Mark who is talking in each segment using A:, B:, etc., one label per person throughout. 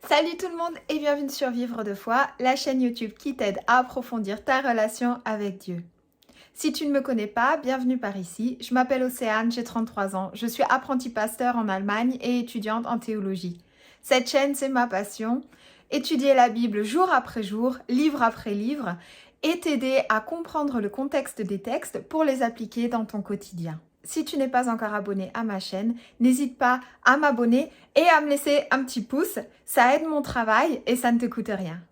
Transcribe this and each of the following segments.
A: Salut tout le monde et bienvenue sur Vivre de foi, la chaîne YouTube qui t'aide à approfondir ta relation avec Dieu. Si tu ne me connais pas, bienvenue par ici. Je m'appelle Océane, j'ai 33 ans. Je suis apprentie pasteur en Allemagne et étudiante en théologie. Cette chaîne, c'est ma passion. Étudier la Bible jour après jour, livre après livre et t'aider à comprendre le contexte des textes pour les appliquer dans ton quotidien. Si tu n'es pas encore abonné à ma chaîne, n'hésite pas à m'abonner et à me laisser un petit pouce. Ça aide mon travail et ça ne te coûte rien.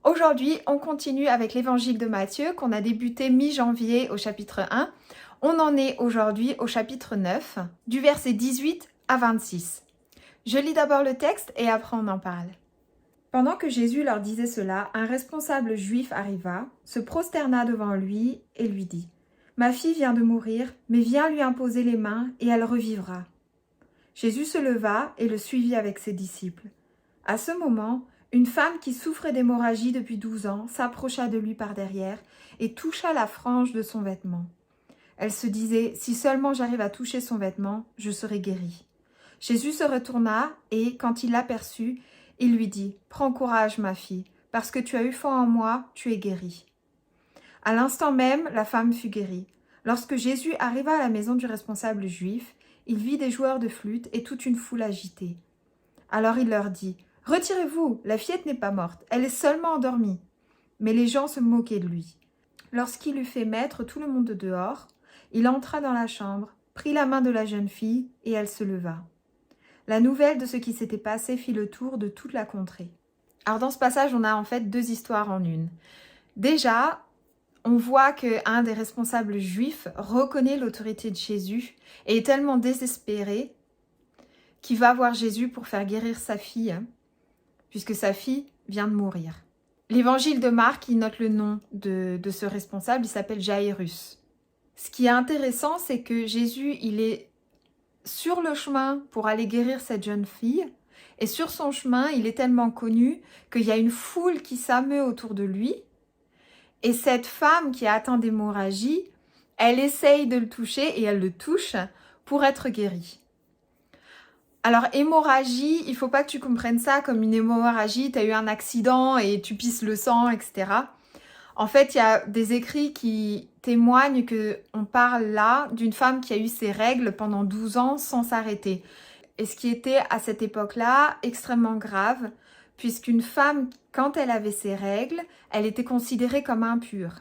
A: Aujourd'hui, on continue avec l'évangile de Matthieu qu'on a débuté mi-janvier au chapitre 1. On en est aujourd'hui au chapitre 9, du verset 18 à 26. Je lis d'abord le texte et après on en parle. Pendant que Jésus leur disait cela, un responsable juif arriva, se prosterna devant lui et lui dit : « Ma fille vient de mourir, mais viens lui imposer les mains et elle revivra. » Jésus se leva et le suivit avec ses disciples. À ce moment, une femme qui souffrait d'hémorragie depuis 12 ans s'approcha de lui par derrière et toucha la frange de son vêtement. Elle se disait : « Si seulement j'arrive à toucher son vêtement, je serai guérie. » Jésus se retourna et, quand il l'aperçut, il lui dit : « Prends courage, ma fille, parce que tu as eu foi en moi, tu es guérie. » À l'instant même, la femme fut guérie. Lorsque Jésus arriva à la maison du responsable juif, il vit des joueurs de flûte et toute une foule agitée. Alors il leur dit : « Retirez-vous, la fillette n'est pas morte, elle est seulement endormie. » Mais les gens se moquaient de lui. Lorsqu'il eut fait mettre tout le monde dehors, il entra dans la chambre, prit la main de la jeune fille et elle se leva. La nouvelle de ce qui s'était passé fit le tour de toute la contrée. Alors dans ce passage, on a en fait deux histoires en une. Déjà, on voit qu'un des responsables juifs reconnaît l'autorité de Jésus et est tellement désespéré qu'il va voir Jésus pour faire guérir sa fille, puisque sa fille vient de mourir. L'évangile de Marc, il note le nom de ce responsable, il s'appelle Jairus. Ce qui est intéressant, c'est que Jésus, il est sur le chemin pour aller guérir cette jeune fille, et sur son chemin, il est tellement connu qu'il y a une foule qui s'ameut autour de lui, et cette femme qui a atteint d'hémorragie, elle essaye de le toucher et elle le touche pour être guérie. Alors, hémorragie, il ne faut pas que tu comprennes ça comme une hémorragie, tu as eu un accident et tu pisses le sang, etc. En fait, il y a des écrits qui témoignent qu'on parle là d'une femme qui a eu ses règles pendant 12 ans sans s'arrêter. Et ce qui était à cette époque-là extrêmement grave, puisqu'une femme, quand elle avait ses règles, elle était considérée comme impure.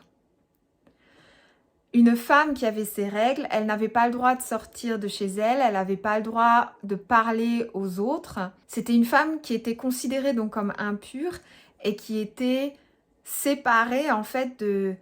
A: Une femme qui avait ses règles, elle n'avait pas le droit de sortir de chez elle, elle n'avait pas le droit de parler aux autres. C'était une femme qui était considérée donc comme impure et qui était séparée en fait de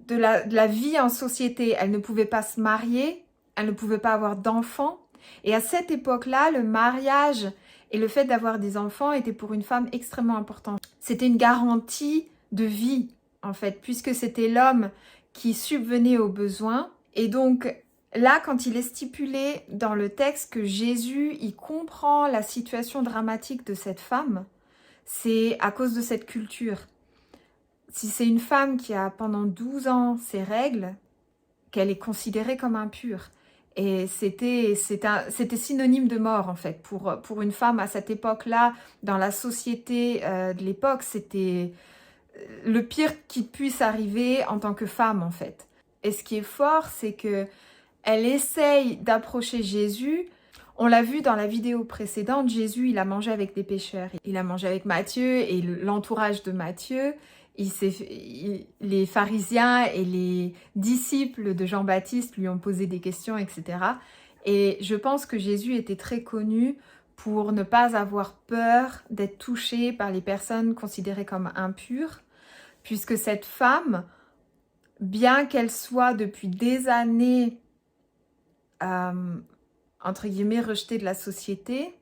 A: la vie en société. Elle ne pouvait pas se marier, elle ne pouvait pas avoir d'enfants. Et à cette époque-là, le mariage et le fait d'avoir des enfants était pour une femme extrêmement important. C'était une garantie de vie en fait, puisque c'était l'homme qui subvenait aux besoins. Et donc là, quand il est stipulé dans le texte que Jésus, il comprend la situation dramatique de cette femme, c'est à cause de cette culture. Si c'est une femme qui a pendant 12 ans ses règles, qu'elle est considérée comme impure. Et c'était synonyme de mort en fait. Pour une femme à cette époque-là, dans la société de l'époque, c'était le pire qui puisse arriver en tant que femme en fait. Et ce qui est fort, c'est que elle essaye d'approcher Jésus. On l'a vu dans la vidéo précédente, Jésus, il a mangé avec des pécheurs. Il a mangé avec Matthieu et l'entourage de Matthieu. Les pharisiens et les disciples de Jean-Baptiste lui ont posé des questions, etc. Et je pense que Jésus était très connu pour ne pas avoir peur d'être touché par les personnes considérées comme impures, puisque cette femme, bien qu'elle soit depuis des années, entre guillemets, rejetée de la société,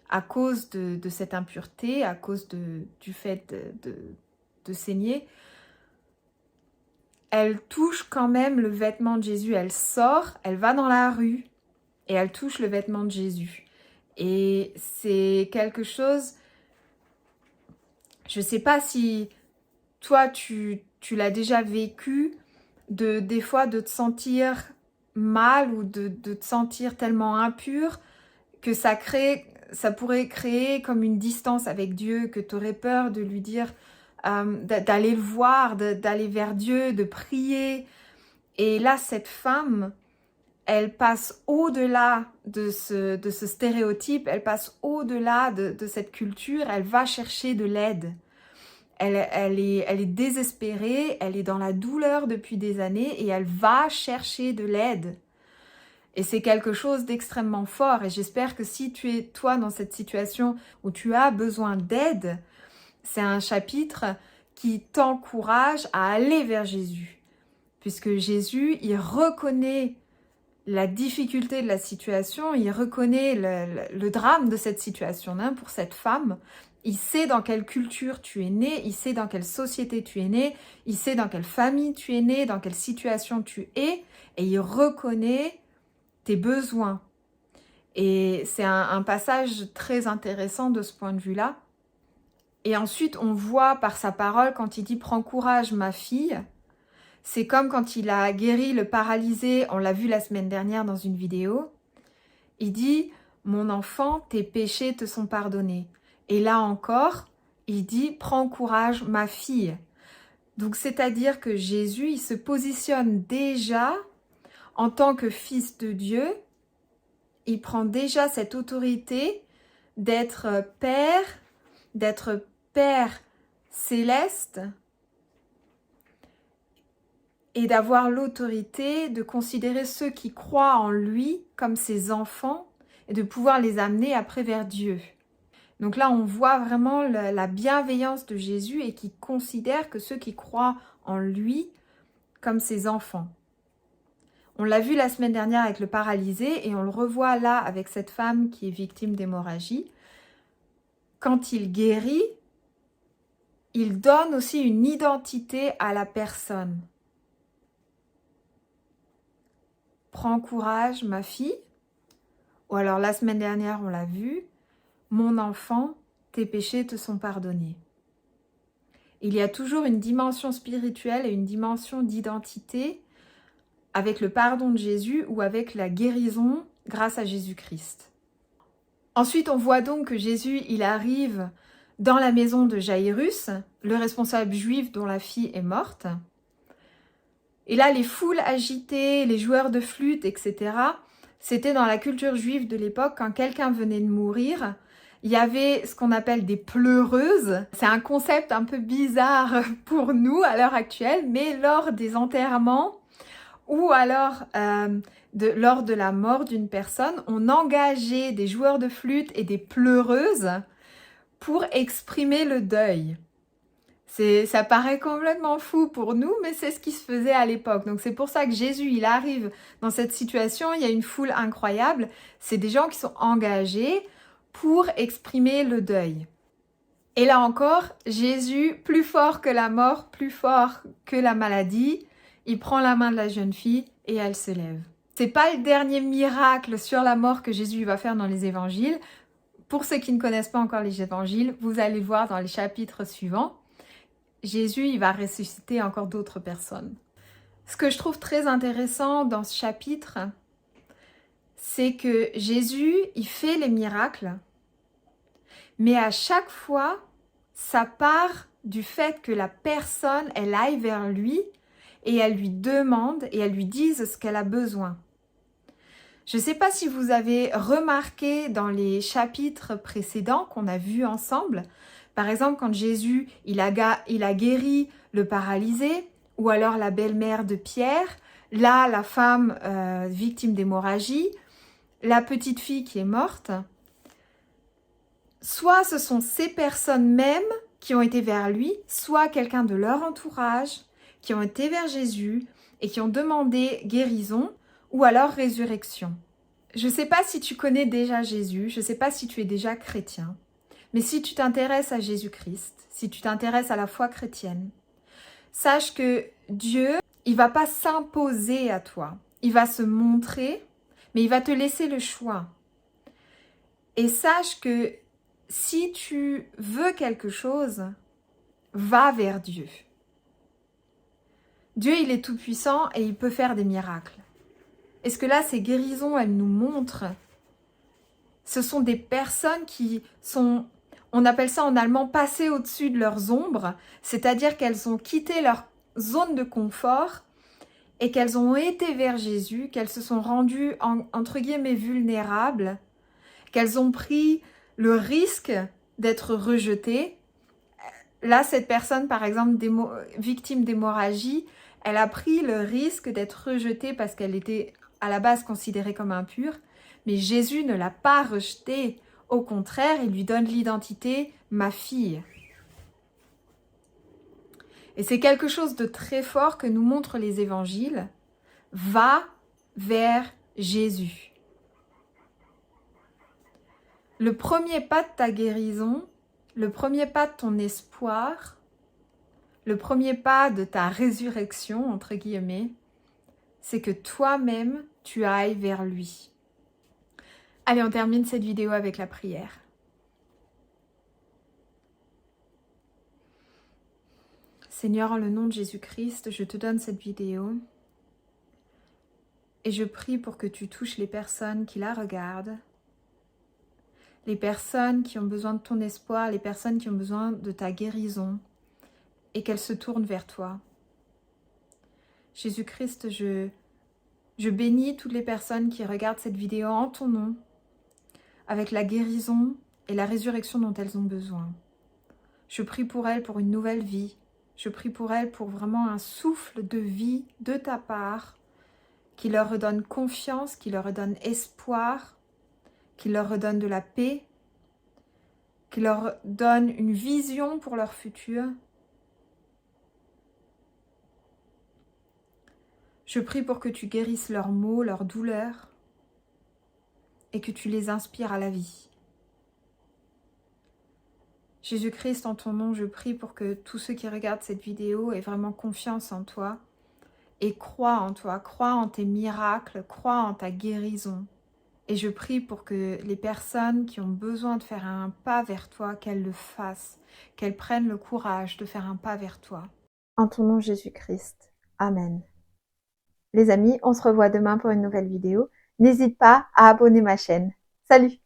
A: à cause de cette impureté, à cause du fait de saigner, elle touche quand même le vêtement de Jésus. Elle sort, elle va dans la rue et elle touche le vêtement de Jésus. Et c'est quelque chose, je ne sais pas si toi tu l'as déjà vécu, des fois de te sentir mal ou de te sentir tellement impur que ça pourrait créer comme une distance avec Dieu, que tu aurais peur de lui dire, d'aller le voir, d'aller vers Dieu, de prier. Et là, cette femme, elle passe au-delà de ce stéréotype, elle passe au-delà de cette culture, elle va chercher de l'aide. Elle est désespérée, elle est dans la douleur depuis des années et elle va chercher de l'aide. Et c'est quelque chose d'extrêmement fort. Et j'espère que si tu es, toi, dans cette situation où tu as besoin d'aide, c'est un chapitre qui t'encourage à aller vers Jésus. Puisque Jésus, il reconnaît la difficulté de la situation, il reconnaît le drame de cette situation pour cette femme. Il sait dans quelle culture tu es né, il sait dans quelle société tu es né, il sait dans quelle famille tu es né, dans quelle situation tu es, et il reconnaît tes besoins. Et c'est un passage très intéressant de ce point de vue-là. Et ensuite, on voit par sa parole, quand il dit « Prends courage, ma fille », c'est comme quand il a guéri le paralysé, on l'a vu la semaine dernière dans une vidéo. Il dit « Mon enfant, tes péchés te sont pardonnés ». Et là encore, il dit « Prends courage, ma fille ». Donc, c'est-à-dire que Jésus, il se positionne déjà en tant que fils de Dieu. Il prend déjà cette autorité d'être Père céleste, et d'avoir l'autorité de considérer ceux qui croient en lui comme ses enfants et de pouvoir les amener après vers Dieu. Donc là, on voit vraiment la bienveillance de Jésus et qui considère que ceux qui croient en lui comme ses enfants. On l'a vu la semaine dernière avec le paralysé et on le revoit là avec cette femme qui est victime d'hémorragie. Quand il guérit, il donne aussi une identité à la personne. Prends courage, ma fille. Ou alors la semaine dernière, on l'a vu. Mon enfant, tes péchés te sont pardonnés. Il y a toujours une dimension spirituelle et une dimension d'identité avec le pardon de Jésus ou avec la guérison grâce à Jésus-Christ. Ensuite, on voit donc que Jésus, il arrive dans la maison de Jaïrus, le responsable juif dont la fille est morte. Et là, les foules agitées, les joueurs de flûte, etc., c'était dans la culture juive de l'époque, quand quelqu'un venait de mourir, il y avait ce qu'on appelle des pleureuses. C'est un concept un peu bizarre pour nous à l'heure actuelle, mais lors des enterrements ou alors lors de la mort d'une personne, on engageait des joueurs de flûte et des pleureuses pour exprimer le deuil. Ça paraît complètement fou pour nous, mais c'est ce qui se faisait à l'époque. Donc c'est pour ça que Jésus, il arrive dans cette situation, il y a une foule incroyable. C'est des gens qui sont engagés pour exprimer le deuil. Et là encore, Jésus, plus fort que la mort, plus fort que la maladie, il prend la main de la jeune fille et elle se lève. C'est pas le dernier miracle sur la mort que Jésus va faire dans les évangiles. Pour ceux qui ne connaissent pas encore les évangiles, vous allez le voir dans les chapitres suivants. Jésus, il va ressusciter encore d'autres personnes. Ce que je trouve très intéressant dans ce chapitre, c'est que Jésus, il fait les miracles, mais à chaque fois, ça part du fait que la personne, elle aille vers lui et elle lui demande et elle lui dise ce qu'elle a besoin. Je ne sais pas si vous avez remarqué dans les chapitres précédents qu'on a vus ensemble, par exemple, quand Jésus, il a guéri le paralysé, ou alors la belle-mère de Pierre, là, la femme victime d'hémorragie, la petite fille qui est morte, soit ce sont ces personnes mêmes qui ont été vers lui, soit quelqu'un de leur entourage, qui ont été vers Jésus et qui ont demandé guérison, ou alors résurrection. Je ne sais pas si tu connais déjà Jésus, je ne sais pas si tu es déjà chrétien, mais si tu t'intéresses à Jésus-Christ, si tu t'intéresses à la foi chrétienne, sache que Dieu, il ne va pas s'imposer à toi. Il va se montrer, mais il va te laisser le choix. Et sache que si tu veux quelque chose, va vers Dieu. Dieu, il est tout-puissant et il peut faire des miracles. Est-ce que là, ces guérisons, elles nous montrent ce sont des personnes qui sont, on appelle ça en allemand, passées au-dessus de leurs ombres, c'est-à-dire qu'elles ont quitté leur zone de confort et qu'elles ont été vers Jésus, qu'elles se sont rendues, entre guillemets, vulnérables, qu'elles ont pris le risque d'être rejetées. Là, cette personne, par exemple, victime d'hémorragie, elle a pris le risque d'être rejetée parce qu'elle était à la base considérée comme impure, mais Jésus ne l'a pas rejetée. Au contraire, il lui donne l'identité « ma fille ». Et c'est quelque chose de très fort que nous montrent les évangiles. Va vers Jésus. Le premier pas de ta guérison, le premier pas de ton espoir, le premier pas de ta résurrection, entre guillemets, c'est que toi-même, tu ailles vers lui. Allez, on termine cette vidéo avec la prière. Seigneur, en le nom de Jésus-Christ, je te donne cette vidéo et je prie pour que tu touches les personnes qui la regardent, les personnes qui ont besoin de ton espoir, les personnes qui ont besoin de ta guérison et qu'elles se tournent vers toi. Jésus-Christ, je bénis toutes les personnes qui regardent cette vidéo en ton nom, avec la guérison et la résurrection dont elles ont besoin. Je prie pour elles pour une nouvelle vie. Je prie pour elles pour vraiment un souffle de vie de ta part, qui leur redonne confiance, qui leur redonne espoir, qui leur redonne de la paix, qui leur donne une vision pour leur futur. Je prie pour que tu guérisses leurs maux, leurs douleurs, et que tu les inspires à la vie. Jésus-Christ, en ton nom, je prie pour que tous ceux qui regardent cette vidéo aient vraiment confiance en toi et croient en toi, croient en tes miracles, croient en ta guérison. Et je prie pour que les personnes qui ont besoin de faire un pas vers toi, qu'elles le fassent, qu'elles prennent le courage de faire un pas vers toi. En ton nom, Jésus-Christ. Amen. Les amis, on se revoit demain pour une nouvelle vidéo. N'hésite pas à abonner ma chaîne. Salut!